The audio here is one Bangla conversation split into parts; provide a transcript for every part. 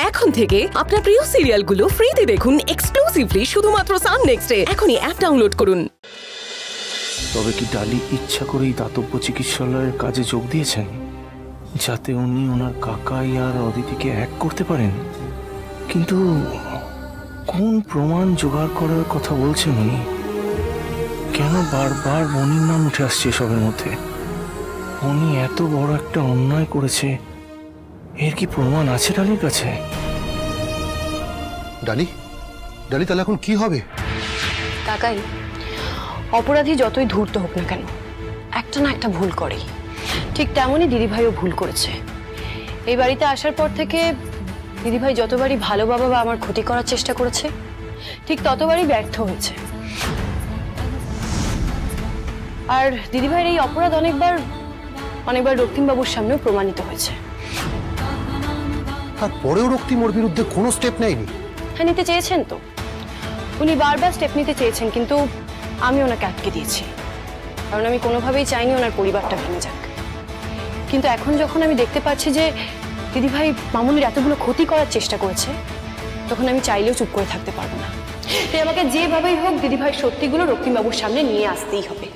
এখন থেকে আপনার প্রিয় সিরিয়ালগুলো ফ্রিতে দেখুন এক্সক্লুসিভলি শুধুমাত্র সান নেক্সটে। এখনই অ্যাপ ডাউনলোড করুন। তবে কি ডালি ইচ্ছা করেই দাতব্য চিকিৎসালয়ের কাজে যোগ দিয়েছেন, যাতে উনি ওনার কাকাই আর অদিতিকে এক করতে পারেন? কিন্তু কোন প্রমাণ জোগাড় করার কথা বলছেন উনি? কেন বারবার বনির নাম উঠে আসছে এসবের মধ্যে? উনি এত বড় একটা অন্যায় করেছে, এর কি প্রমাণ আছে ডালির কাছে? ডালি ডালি তাহলে এখন কি হবে? কাকাই, অপরাধী যতই ধূর্ত হোক না কেন, একটা না একটা ভুল করেই। ঠিক তেমনই দিদিভাইও ভুল করেছে। এই বাড়িতে আসার পর থেকে দিদিভাই যতবারই ভালো বাবা বা আমার ক্ষতি করার চেষ্টা করেছে, ঠিক ততবারই ব্যর্থ হয়েছে। আর দিদিভাইয়ের এই অপরাধ অনেকবার রক্তিমবাবুর সামনেও প্রমাণিত হয়েছে। তারপরেও রক্তিম ওর বিরুদ্ধে কোনো স্টেপ নেয়নি? হ্যাঁ, নিতে চেয়েছেন তো। উনি বারবার স্টেপ নিতে চেয়েছেন, কিন্তু আমি ওনাকে আটকে দিয়েছি। কারণ আমি কোনোভাবেই চাইনি ওনার পরিবারটা ভেঙে যাক। কিন্তু এখন যখন আমি দেখতে পাচ্ছি যে দিদিভাই মামুনির এতগুলো ক্ষতি করার চেষ্টা করেছে, তখন আমি চাইলেও চুপ করে থাকতে পারবো না। তাই আমাকে যেভাবেই হোক দিদিভাইয়ের সত্যিগুলো রক্তিমবাবুর সামনে নিয়ে আসতেই হবে।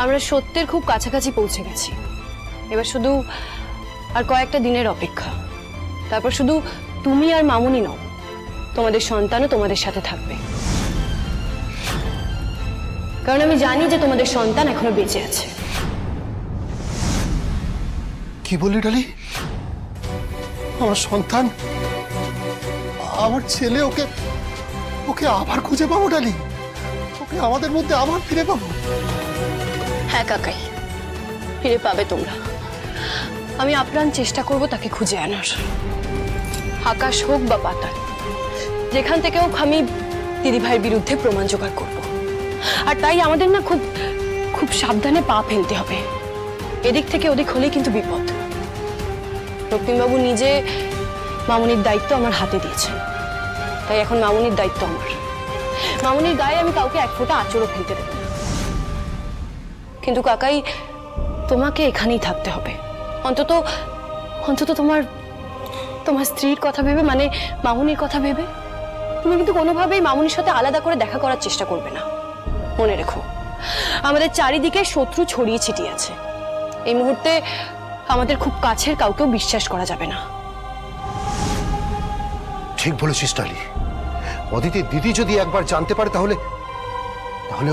আমরা সত্যের খুব কাছাকাছি পৌঁছে গেছি। এবার শুধু আর কয়েকটা দিনের অপেক্ষা। তারপর শুধু তুমি আর মামুনি নও, তোমাদের সন্তানও তোমাদের সাথে থাকবে। কারণ আমি জানি যে তোমাদের সন্তান এখনো বেঁচে আছে। কি বললি ডালি? আমার সন্তান, আমার ছেলে, ওকে ওকে আবার খুঁজে পাবো ডালি? ওকে আমাদের মধ্যে আবার ফিরে পাবো? হ্যাঁ কাকাই, ফিরে পাবে তোমরা। আমি আপ্রাণ চেষ্টা করব তাকে খুঁজে আনার। আকাশ হোক বা পাতাল, যেখান থেকে হোক আমি দিদিভাইয়ের বিরুদ্ধে প্রমাণ জোগাড় করব। আর তাই আমাদের না খুব খুব সাবধানে পা ফেলতে হবে। এদিক থেকে ওদিক হলেই কিন্তু বিপদ। রক্তিমবাবু নিজে মামুনির দায়িত্ব আমার হাতে দিয়েছেন, তাই এখন মামুনির দায়িত্ব আমার। মামুনির গায়ে আমি কাউকে এক ফোঁটা আঁচড়ও ফেলতে দেব না। কিন্তু কাকাই, তোমাকে এখানেই থাকতে হবে। অন্তত অন্তত তোমার স্ত্রীর কথা ভেবে, মানে মামুনির কথা ভেবে। তুমি কিন্তু কোনোভাবেই মামুনির সাথে আলাদা করে দেখা করার চেষ্টা করবে না। মনে রেখো, আমাদের চারিদিকে শত্রু ছড়িয়ে ছিটিয়ে আছে। এই মুহূর্তে আমাদের খুব কাছের কাউকেও বিশ্বাস করা যাবে না। ঠিক বলেছিস ডালি। অদিতির দিদি যদি একবার জানতে পারে, তাহলে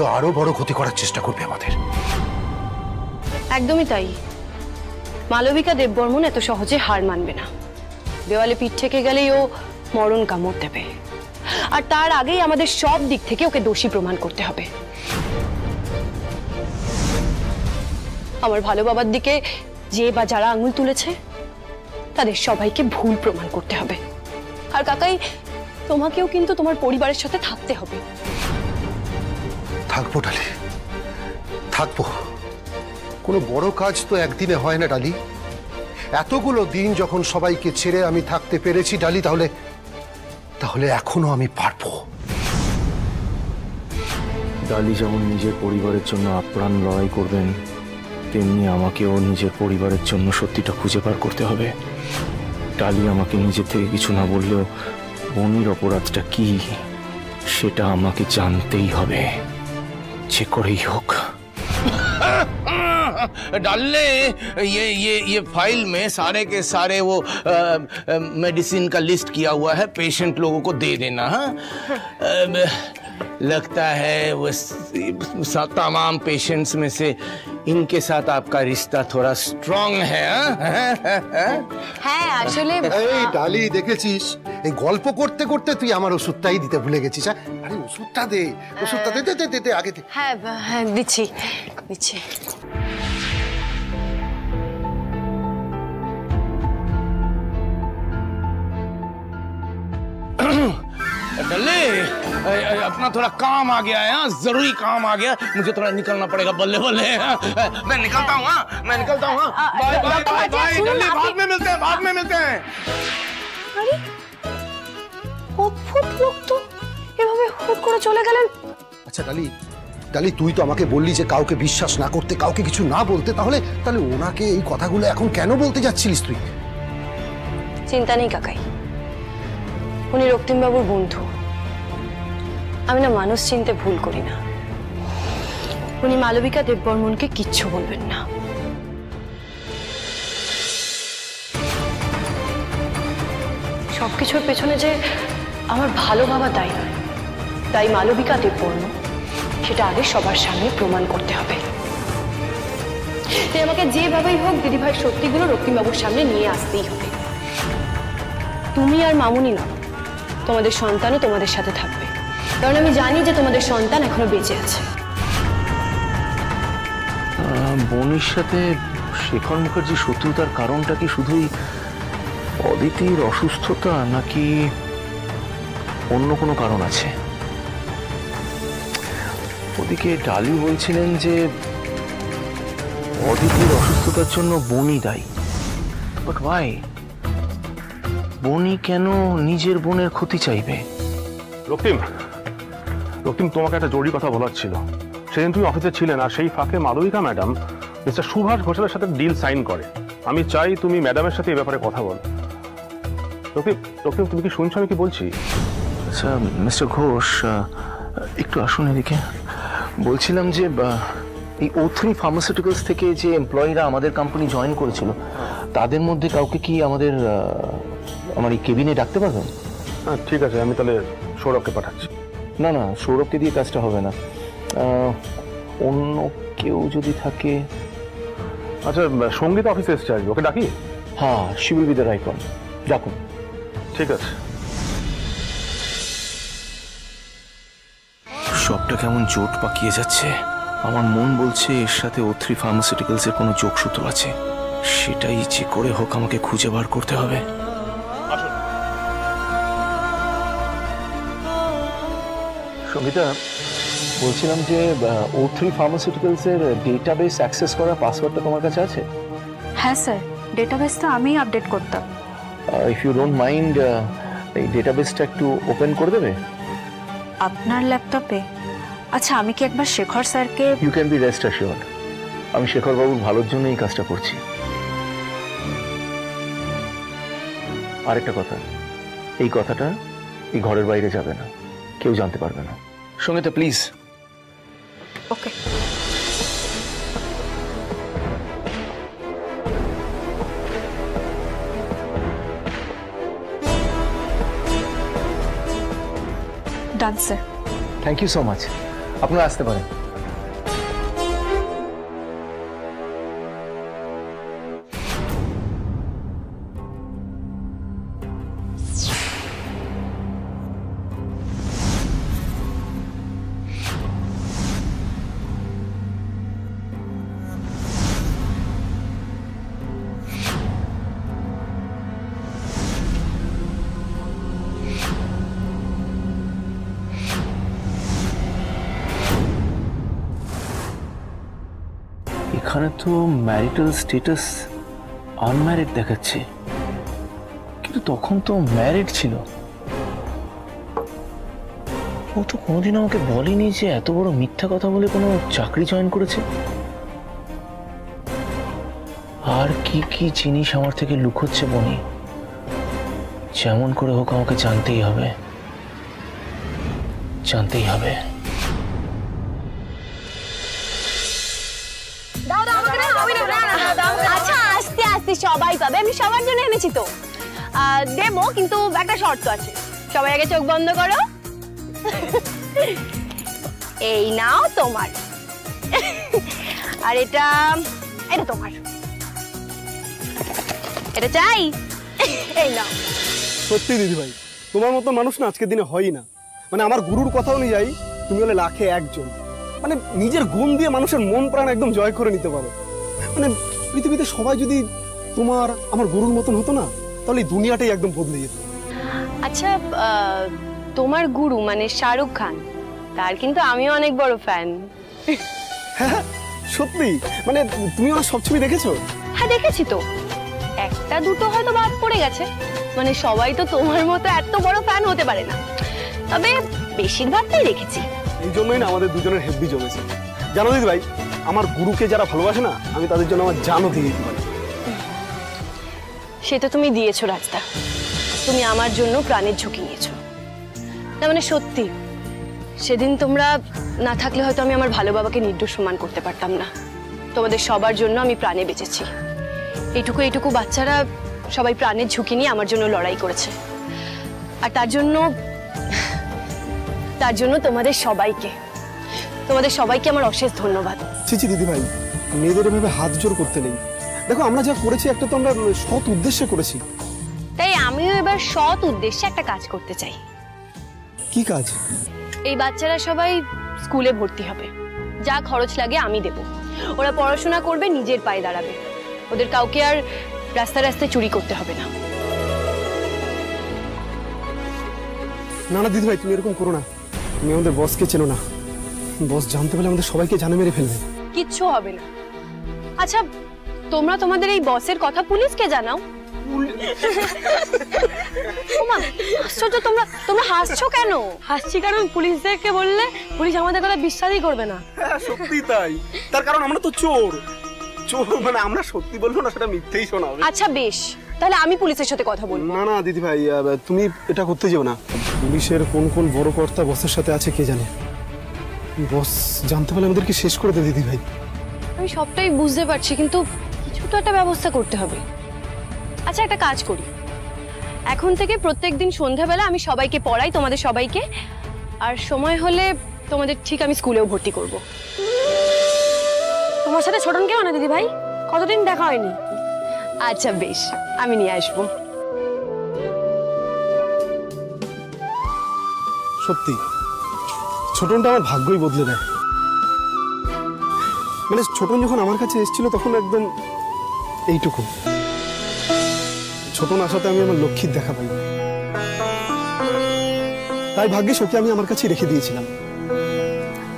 ও আরো বড় ক্ষতি করার চেষ্টা করবে আমাদের। একদমই তাই। মালবিকা দেববর্মন এত সহজে হার মানবে না। দেওয়ালে পিঠ থেকে গেলেই ও মরণ কামড় দেবে। আর তার আগেই আমাদের সব দিক থেকে ওকে দোষী প্রমাণ করতে হবে। আমার ভালো বাবার দিকে যে বা যারা আঙুল তুলেছে, তাদের সবাইকে ভুল প্রমাণ করতে হবে। আর কাকাই, তোমাকেও কিন্তু তোমার পরিবারের সাথে থাকতে হবে। থাকবো ডালি, থাকবো। কোনো বড় কাজ তো একদিনে হয় না ডালি। এতগুলো দিন যখন সবাইকে ছেড়ে আমি থাকতে পেরেছি ডালি, তাহলে এখনো আমি পারবো। ডালি যেমন নিজের পরিবারের জন্য আপ্রাণ লড়াই করবেন, তেমনি আমাকেও নিজের পরিবারের জন্য সত্যিটা খুঁজে বার করতে হবে। ডালি আমাকে নিজের থেকে কিছু না বললেও বনির অপরাধটা কি সেটা আমাকে জানতেই হবে, যে করেই হোক। डाल ले ये फाइल में सारे के सारे वो मेडिसिन का लिस्ट किया हुआ है, पेशेंट लोगों को दे देना। हाँ, लगता है वो तमाम पेशेंट्स में से इनके साथ आपका रिश्ता थोड़ा स्ट्रॉन्ग है। হ্যাঁ, আসলে এই ডালি, দেখেছিস এই গল্প করতে করতে তুই আমার ওষুধটাই দিতে ভুলে গেছিস। আরে ওষুধটা দে, ওষুধটা দে দে দে দে আগে দে। হ্যাঁ হ্যাঁ, দিচ্ছি দিচ্ছি। डल्ले, अपना थोड़ा काम आ गया है। हाँ, जरूरी काम आ गया, मुझे थोड़ा निकलना पड़ेगा। बल्ले बल्ले, मैं निकलता हूँ। मैं निकलता हूँ। बाय बाय बाय बाय डल्ले, बाद में मिलते हैं, बाद में मिलते हैं। আরে অদ্ভুত লোক তো, এভাবে হুট করে চলে গেলেন। আচ্ছা ডালি, ডালি তুই তো আমাকে বললি যে কাউকে বিশ্বাস না করতে, কাউকে কিছু না বলতে। তাহলে ওনাকে এই কথাগুলো এখন কেন বলতে যাচ্ছিলিস তুই? চিন্তা নেই কাকাই, উনি রক্তিমবাবুর বন্ধু। আমি না মানুষ চিনতে ভুল করি না। উনি মালবিকা দেববর্মনকে কিচ্ছু বলবেন না। সবকিছুর পেছনে যে আমার ভালো ভাবা দায়ী নয়, তাই মালবিকা দেববর্মন সেটা আগে সবার সামনে প্রমাণ করতে হবে। তাই আমাকে যেভাবেই হোক দিদিভাই সত্যিগুলো রক্তিমবাবুর সামনে নিয়ে আসতেই হবে। তুমি আর মামুনি না, তোমাদের সন্তানও তোমাদের সাথে থাকবে, কারণ আমি জানি যে তোমাদের সন্তান এখনো বেঁচে আছে। বনির সাথে শেখর মুখার্জি শত্রুতার কারণটা কি শুধুই অদিতির অসুস্থতা, নাকি অন্য কোনো কারণ আছে? ওদিকে ডালি বলছিলেন যে অদিতির অসুস্থতার জন্য বনি দায়ী। বাট ভাই, বনি কেন নিজের বোনের ক্ষতি চাইবে? রক্তিম, তোমাকে একটা জরুরি কথা বলার ছিল। সেদিন তুমি অফিসে ছিলেন, আর সেই ফাঁকে মালবিকা ম্যাডাম মিস্টার সুভাষ ঘোষালের সাথে ডিল সাইন করে। আমি চাই তুমি ম্যাডামের সাথে এই ব্যাপারে কথা বল। রক্তিম, তুমি কি শুনছো আমি কি বলছি? আচ্ছা মিস্টার ঘোষ, একটু আসুন এদিকে। বলছিলাম যে এই O3 ফার্মাসিউটিক্যালস থেকে যে এমপ্লয়িরা আমাদের কোম্পানি জয়েন করেছিল, তাদের মধ্যে কাউকে কি আমার এই কেবিনে ডাকতে পারবেন? হ্যাঁ ঠিক আছে, আমি তাহলে সৌরভকে পাঠাচ্ছি। না না, সৌরভকে দিয়ে কাজটা হবে না, অন্য কেউ যদি থাকে। আচ্ছা, সঙ্গীত অফিসে এসছে আজকে, ওকে ডাকি? হ্যাঁ, she will be the right one, ডাকুন। ঠিক আছে। সবটা কেমন জোট পাকিয়ে যাচ্ছে। আমার মন বলছে এর সাথে O3 ফার্মাসিউটিক্যালস এর কোনো যোগসূত্র আছে। সেটাই যে করে হোক আমাকে খুঁজে বার করতে হবে। সঙ্গীতা, বলছিলাম যে O3 ফার্মাসিউটিক্যালস এর ডেটাবেস অ্যাক্সেস করার পাসওয়ার্ডটা তোমার কাছে আছে? হ্যাঁ স্যার, ডেটাবেসটা আমিই আপডেট করতাম। ইফ ইউ ডোন্ট মাইন্ড, এই ডেটাবেসটা একটু ওপেন করে দেবে আপনার ল্যাপটপে? আচ্ছা, আমি কি একবার শেখর স্যারকে... you can be rest assured, আমি শেখর বাবুর ভালোর জন্য এই কাজটা করছি। আরেকটা কথা, এই কথাটা এই ঘরের বাইরে যাবে না, কেউ জানতে পারবে না। Sangeeta please. Okay. Done sir. Thank you so much, আপনারা আসতে পারেন। এখানে তো ম্যারিটাল স্ট্যাটাস আনম্যারিড দেখাচ্ছে, কিন্তু তখন তো ম্যারিড ছিল। ও তো কোনোদিন আমাকে বলেনি যে এত বড় মিথ্যা কথা বলে কোনো চাকরি জয়েন করেছে। আর কি কি জিনিস আমার থেকে লুকোচ্ছে বনি, যেমন করে হোক আমাকে জানতেই হবে, জানতেই হবে। আচ্ছা, আস্তে আস্তে সবাই পাবে, আমি সবার জন্য এনেছি তো। দেবো, কিন্তু একটা শর্ত আছে। সবাই আগে চোখ বন্ধ করো। এই নাও তোমার, আর এটা তোমার। এটা চাই, এই নাও। সত্যি দিদিভাই, তোমার মতো মানুষ না আজকের দিনে হয়ই না। মানে আমার গুরুর কথা অনুযায়ী তুমি হলে লাখে একজন। মানে নিজের গুণ দিয়ে মানুষের মন প্রাণ একদম জয় করে নিতে পারো। মানে পৃথিবীতে সবাই যদি তোমার আমার গুরুর মতন হতো না, তাহলে এই দুনিয়াটাই একদম বদলে যেত। আচ্ছা, তোমার গুরু মানে শাহরুখ খান, তার কিন্তু আমিও অনেক বড় ফ্যান। হ্যাঁ সত্যি? মানে তুমি আমার সব ছবি দেখেছো? হ্যাঁ দেখেছি তো, একটা দুটো হয়তো বাদ পড়ে গেছে। মানে সবাই তো তোমার মতো এত বড় ফ্যান হতে পারে না, তবে বেশিরভাগটাই দেখেছি। এই জন্যই না আমাদের দুজনের হেব্বি জমেছে। জানো দিদি ভাই, আমার গুরুকে যারা ভালোবাসে না, আমি তাদের জন্য আমার জানও দিয়ে দিতে পারি। সেটা তুমি দিয়েছো রাজদা, তুমি আমার জন্য প্রাণের ঝুঁকি নিয়েছো। না মানে সত্যি, সেদিন তোমরা না থাকলে হয়তো আমি আমার ভালো বাবাকে নির্দোষ প্রমাণ করতে পারতাম না। তোমাদের সবার জন্য আমি প্রাণে বেঁচেছি। এইটুকু বাচ্চারা সবাই প্রাণের ঝুঁকি নিয়ে আমার জন্য লড়াই করেছে, আর তার জন্য তোমাদের সবাইকে আমার অশেষ ধন্যবাদ। চিচি দিদি ভাই, মেয়েদের এভাবে হাত জোর করতে নেই। দেখো আমরা যা করেছি একটা তো আমরা সৎ উদ্দেশ্যে করেছি। তাই আমিও এবার সৎ উদ্দেশ্যে একটা কাজ করতে চাই। কি কাজ? এই বাচ্চারা সবাই স্কুলে ভর্তি হবে, যা খরচ লাগে আমি দেব। ওরা পড়াশোনা করবে, নিজের পায়ে দাঁড়াবে, ওদের কাউকে আর রাস্তায় রাস্তায় চুরি করতে হবে না। না না দিদি ভাই, তুমি এরকম করো না। তুমি আমাদের বসকে চেনো না, বস জানতে পারলে আমাদের সবাইকে জানে মেরে ফেলবে। কিচ্ছু হবে না। আচ্ছা, তোমরা তোমাদের এই বসের কথা পুলিশকে জানাও। ওমা, আশ্চর্য, তোমরা হাসছো কেন? হাসছি কারণ পুলিশদেরকে বললে পুলিশ আমাদের কথা বিশ্বাসই করবে না। সত্যি তাই, তার কারণ আমরা তো চোর। মানে আমরা সত্যি বলবো না, সেটা মিথ্যেই শোনাবে। আচ্ছা বেশ, তাহলে আমি পুলিশের সাথে কথা বলবো। না না দিদি ভাই, তুমি এটা করতে যেও না। পুলিশের কোন কোন বড় কর্তা বসের সাথে আছে কে জানে। বস জানতে পারলে আমাদেরকে শেষ করে দেবে দিদি ভাই। আমি সবটাই বুঝতে পারছি, কিন্তু কিছু তো একটা ব্যবস্থা করতে হবে। আচ্ছা একটা কাজ করি, এখন থেকে প্রত্যেকদিন সন্ধ্যাবেলা আমি সবাইকে পড়াই, তোমাদের সবাইকে, আর সময় হলে তোমাদের ঠিক আমি স্কুলেও ভর্তি করব। তোমার সাথে ছোটন কেমন দিদি ভাই? কতদিন দেখা হয়নি। আচ্ছা বেশ, আমি নিয়ে আসবো। সত্যি ছোটনটা আমার ভাগ্যই বদলে দেয়। মানে ছোটন যখন আমার কাছে এসেছিল তখন একদম এইটুকু। ছোটন আসাতে আমি আমার লক্ষ্মীর দেখা পাই, তাই ভাগ্যে ওকে আমি আমার কাছে রেখে দিয়েছিলাম।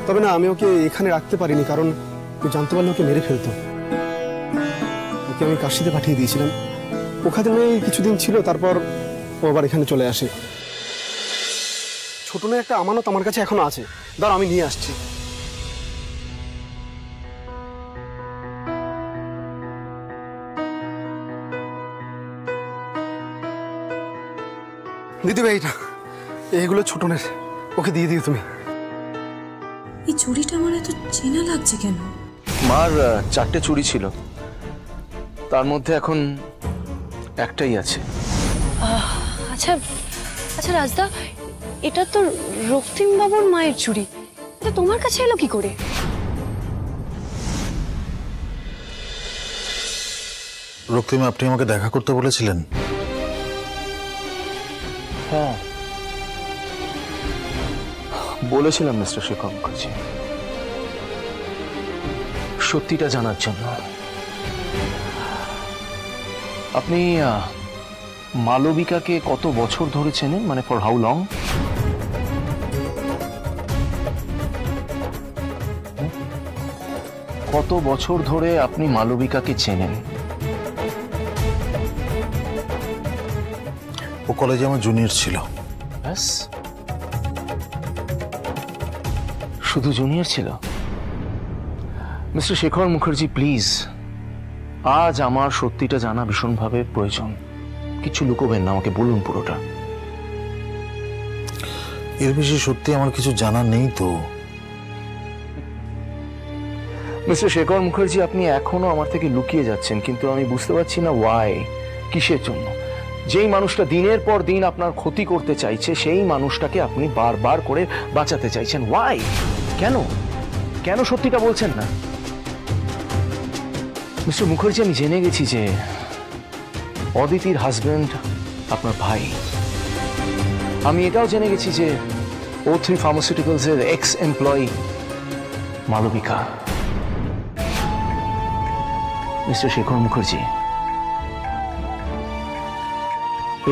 তবে না, আমি ওকে এখানে রাখতে পারিনি, কারণ তুই জানতে পারলে ওকে মেরে ফেলতো। ওকে আমি কাশিতে পাঠিয়ে দিয়েছিলাম, ওখানে কিছুদিন ছিল, তারপর ও আবার এখানে চলে আসে। ছোটনের একটা আমানত আমার কাছে এখনো আছে, ধর আমি নিয়ে আসছি। দিদি ভাই, এইগুলো ছোটনের, ওকে দিয়ে দিও তুমি। এই চুড়িটা আমার এত চেনা লাগছে কেন? মার 4টে চুড়ি ছিল, তার মধ্যে এখন একটাই আছে। আচ্ছা আচ্ছা রাজদা, এটা তো রক্তিম বাবুর মায়ের চুড়ি, এটা তোমার কাছে এলো কি করে? রক্তিম, আপনি আমাকে দেখা করতে বলেছিলেন? হ্যাঁ বলেছিলাম মিস্টার শেখর মুখার্জি, সত্যিটা জানার জন্য। আপনি মালবিকাকে কত বছর ধরে চেনেন? মানে ফর হাউ লং? কত বছর ধরে আপনি মালবিকাকে চেনেন? ও কলেজে আমার জুনিয়র ছিল। ব্যাস? শুধু জুনিয়র ছিল? মিস্টার শেখর মুখার্জি প্লিজ, আজ আমার সত্যিটা জানা ভীষণভাবে প্রয়োজন। কিছু লুকোবেন না, আমাকে বলুন পুরোটা। এর বেশি সত্যি আমার কিছু জানা নেই তো। মিস্টার শেখর মুখার্জি, আপনি এখনো আমার থেকে লুকিয়ে যাচ্ছেন, কিন্তু আমি বুঝতে পারছি না ওয়াই, কিসের জন্য। যেই মানুষটা দিনের পর দিন আপনার ক্ষতি করতে চাইছে, সেই মানুষটাকে আপনি বারবার করে বাঁচাতে চাইছেন। ওয়াই? কেন কেন সত্যিটা বলছেন না? মিস্টার মুখার্জি, আমি জেনে গেছি যে অদিতির হাজবেন্ড আপনার ভাই। আমি এটাও জেনে গেছি যে O3 ফার্মাসিউটিক্যালস এর ex employee Malabika. Mister Shekhar Mukherjee,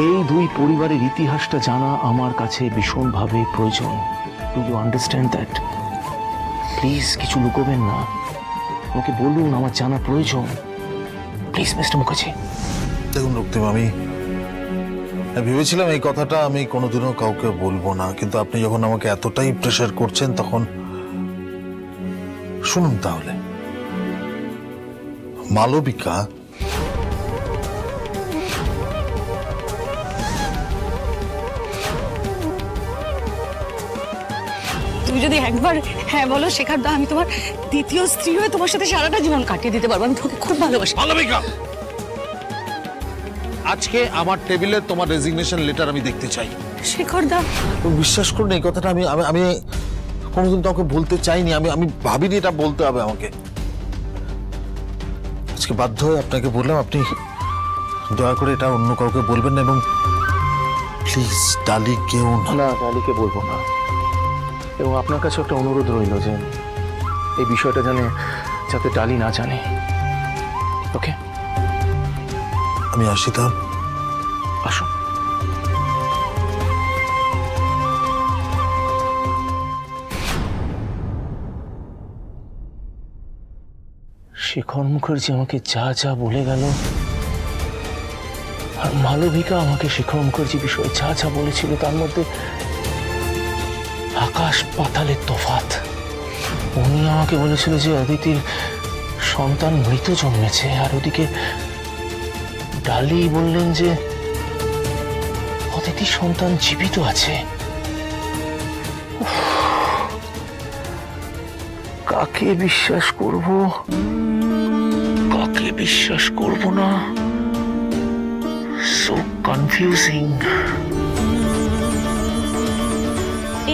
এই দুই পরিবারের ইতিহাসটা জানা আমার কাছে ভীষণভাবে প্রয়োজন। Do you understand that? Please কিছু লুকোবেন না, আমাকে বলুন, আমার জানা প্রয়োজন। Please mister Mukherjee. দেখুন রক্তিম, আমি ভেবেছিলাম এই কথাটা আমি কোনোদিনও কাউকে বলবো না, কিন্তু আপনি যখন আমাকে এতটাই প্রেশার করছেন তখন শুনুন তাহলে। যদি একবার হ্যাঁ বলো শেখার দা, আমি তোমার দ্বিতীয় স্ত্রী হয়ে তোমার সাথে সারাটা জীবন কাটিয়ে দিতে পারবো। আমি তোমাকে খুব ভালোবাসি। মালবিকা, আজকে আমার টেবিলে তোমার রেজিগনেশন লেটার আমি দেখতে চাই। শেখর দা, বিশ্বাস করুন এই কথাটা আমি আমি কোনোদিন কাউকে বলতে চাইনি। আমি ভাবিনি এটা বলতে হবে আমাকে। আজকে বাধ্য হয়ে আপনাকে বললাম, আপনি দয়া করে এটা অন্য কাউকে বলবেন না, এবং প্লিজ ডালিকেও না। ডালিকে বলবো না, এবং আপনার কাছে একটা অনুরোধ রইল যে এই বিষয়টা যাতে ডালি না জানে। ওকে, আমি আসি তাহলে। আসুন। শেখর মুখার্জি আমাকে যা যা বলে গেল, আর মালবিকা আমাকে শেখর মুখার্জি বিষয়ে যা যা বলেছিল, তার মধ্যে আকাশ পাতালের তফাৎ। উনি আমাকে বলেছিল যে অদিতির সন্তান মৃত জন্মেছে, আর ওদিকে ডালি বললেন যে অদিতির সন্তান জীবিত আছে। কাকে বিশ্বাস করব, কাকে বিশ্বাস করব না, সো কনফিউজিং।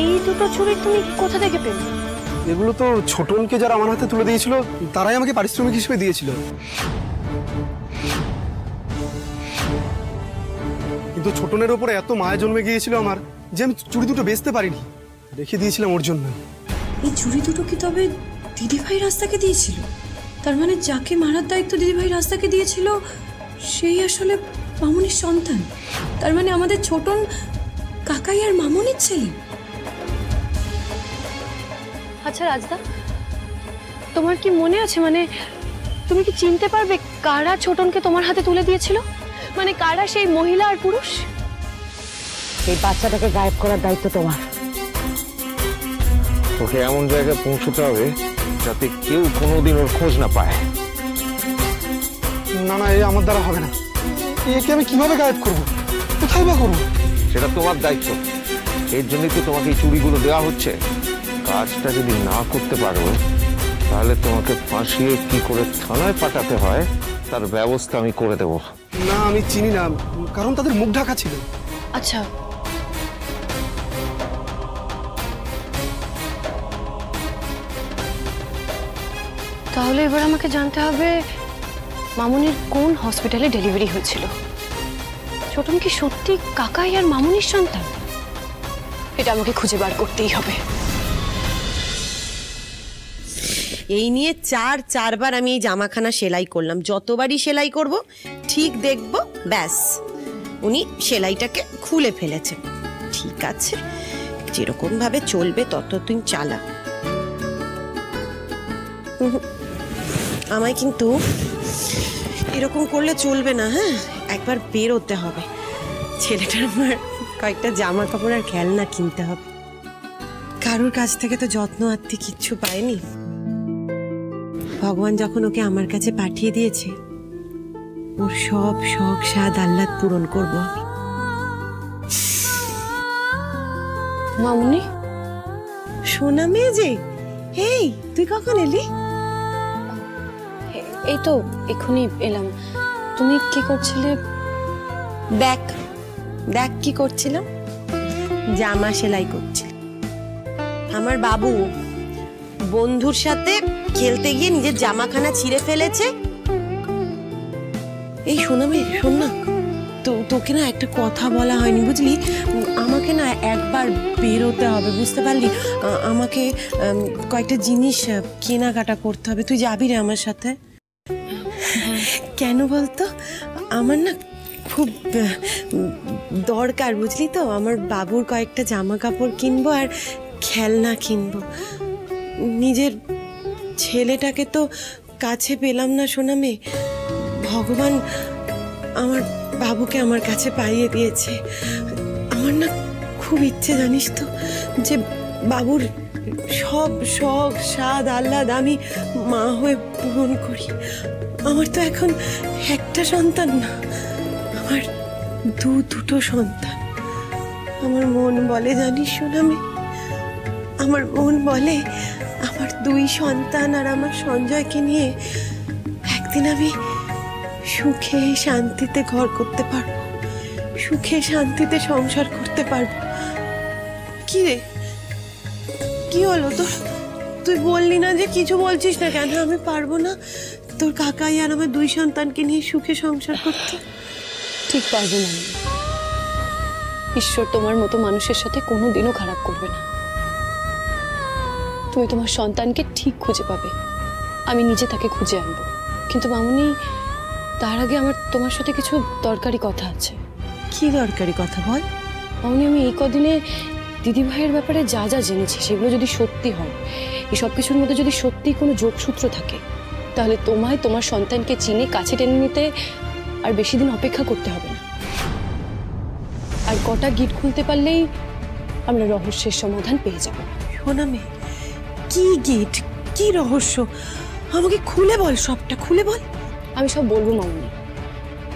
এই দুটো চুড়ি তুমি কোথা থেকে পেলে? এগুলো তো ছোটনকে যারা আমার হাতে তুলে দিয়েছিল তারাই আমাকে পারিশ্রমিক হিসেবে দিয়েছিল। কিন্তু ছোটনের উপরে এত মায়া জন্মে গিয়েছিল আমার যে আমি চুড়ি দুটো বেচতে পারিনি, রেখে দিয়েছিলাম ওর জন্য। এই চুড়ি দুটো কি তবে দিদিভাই রাস্তাকে দিয়েছিল? তার মানে যাকে মারার দায়িত্ব দিদিভাই রাস্তাকে দিয়েছিল সেই আসলে মামুনির সন্তান। তার মানে আমাদের ছোটন কাকাই আর মামুনির ছেলে। আচ্ছা রাজদা, তোমার কি মনে আছে, মানে তুমি কি চিনতে পারবে কারা ছোটনকে তোমার হাতে তুলে দিয়েছিল? মানে কারা সেই মহিলা আর পুরুষ? এই বাচ্চাটাকে গায়েব করার দায়িত্ব তোমার। ওকে এমন জায়গায় পৌঁছতে হবে যাতে কেউ কোনোদিন ওর খোঁজ না পায়। না না, এই আমার দ্বারা হবে না। একে আমি কিভাবে গায়েব করবো, কোথায় বা করবো? সেটা তোমার দায়িত্ব। এর জন্যই তো তোমাকে এই চুড়িগুলো দেওয়া হচ্ছে। কাজটা যদি না করতে পারো তাহলে তোমাকে ফাঁসিয়ে কি করে থানায় পাঠাতে হয় তার ব্যবস্থা আমি করে দেব। না, আমি চিনি না, কারণ তাদের মুখ ঢাকা ছিল। আচ্ছা, তাহলে এবার আমাকে জানতে হবে মামুনির কোন হসপিটালে ডেলিভারি হয়েছিল। ছোটন কি সত্যি কাকাই আর মামুনির সন্তান? এটা আমাকে খুঁজে বার করতেই হবে। এই নিয়ে চারবার আমি এই জামাখানা সেলাই করলাম। যতবারই সেলাই করব ঠিক দেখব, ব্যাস উনি সেলাইটাকে খুলে ফেলেছেন। ঠিক আছে, যেরকম ভাবে চলবে ততদিন চালা। আমায় কিন্তু এরকম করলে চলবে না। হ্যাঁ, একবার বেরোতে হবে। ছেলেটার আমার কয়েকটা জামা কাপড় আর খেলনা কিনতে হবে। কারোর কাছ থেকে তো যত্ন আত্মি কিচ্ছু পায়নি। ভগবান যখন ওকে আমার কাছে পাঠিয়ে দিয়েছে, ওর সব শখ স্বাদ আহ্লাদ পূরণ করব আমি। মামুনি, সোনা মেয়ে যে, এই তুই কখন এলি? এই তো এখনই এলাম। তুমি কি করছিলে? দেখ দেখ কি করছিলাম, জামা সেলাই করছি। আমার বাবু বন্ধুর সাথে খেলতে গিয়ে নিজের জামাখানা ছিঁড়ে ফেলেছে। এই শোনা মেয়ে, শোন না, তোকে না একটা কথা বলা হয়নি, বুঝলি? আমাকে না একবার বেরোতে হবে, বুঝতে পারলি? আমাকে কয়েকটা জিনিস কেনাকাটা করতে হবে। তুই যাবি রে আমার সাথে? কেন বলতো, আমার না খুব দরকার, বুঝলি তো? আমার বাবুর কয়েকটা জামা কাপড় কিনবো আর খেলনা কিনবো। নিজের ছেলেটাকে তো কাছে পেলাম না সোনা মেয়ে। ভগবান আমার বাবুকে আমার কাছে পাইয়ে দিয়েছে। আমার না খুব ইচ্ছে, জানিস তো, যে বাবুর সব শখ স্বাদ আহ্লাদ আমি মা হয়ে পূরণ করি। আমার তো এখন একটা সন্তান না, আমার দুটো সন্তান। আমার মন বলে, জানিস সোনা মেয়ে, আমার মন বলে আমার 2 সন্তান আর আমার সঞ্জয়কে নিয়ে একদিন আমি সুখে শান্তিতে ঘর করতে পারবো, সুখে শান্তিতে সংসার করতে পারবো। কি রে, কি হলো তোর? তুই বললি না যে কিছু বলছিস না কেন? আমি পারবো না তোর কাকাই আর আমার 2 সন্তানকে নিয়ে সুখে সংসার করতে? ঠিক পারবো না। ঈশ্বর তোমার মতো মানুষের সাথে কোনোদিনও খারাপ করবে না। তুমি তোমার সন্তানকে ঠিক খুঁজে পাবে, আমি নিজে তাকে খুঁজে আনবো। কিন্তু মামুনি, তার আগে আমার তোমার সাথে কিছু দরকারি কথা আছে। কি দরকারি কথা বল? মামুনি, আমি এই কদিনে দিদিভাইয়ের ব্যাপারে যা যা জেনেছি সেগুলো যদি সত্যি হয়, এই সব কিছুর মধ্যে যদি সত্যি কোনো যোগসূত্র থাকে, তাহলে তোমায় তোমার সন্তানকে চিনে কাছে টেনে নিতে আর বেশি দিন অপেক্ষা করতে হবে না। আর কটা গিট খুলতে পারলেই আমরা রহস্যের সমাধান পেয়ে যাব। শোনা মেয়ে, কি গিট, কি রহস্য? আমাকে খুলে বল, সবটা খুলে বল। আমি সব বলবো মামুনি,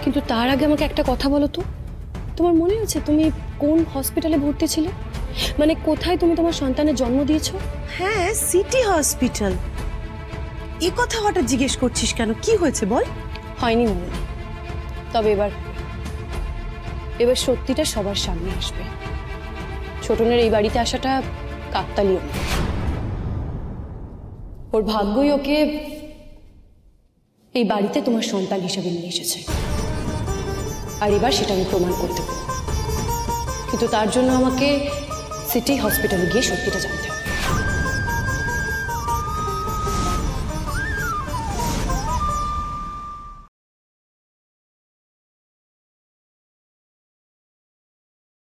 কিন্তু তার আগে আমাকে একটা কথা বলো তো। তোমার মনে আছে তুমি কোন হসপিটালে ভর্তি ছিলে? মানে কোথায় তুমি তোমার সন্তানের জন্ম দিয়েছো? হ্যাঁ, সিটি হসপিটাল। এই কথা হঠাৎ জিজ্ঞেস করছিস কেন? কি হয়েছে বল। হয়নি মামুনি, তবে এবার সত্যিটা সবার সামনে আসবে। ছোটনের এই বাড়িতে আসাটা কাকতালীয় না, ওর ভাগ্যই ওকে এই বাড়িতে তোমার সন্তান হিসেবে নিয়ে এসেছে। আর এবার সেটা আমি প্রমাণ করতে পারব, কিন্তু তার জন্য আমাকে সিটি হসপিটালে গিয়ে সত্যিটা জানতে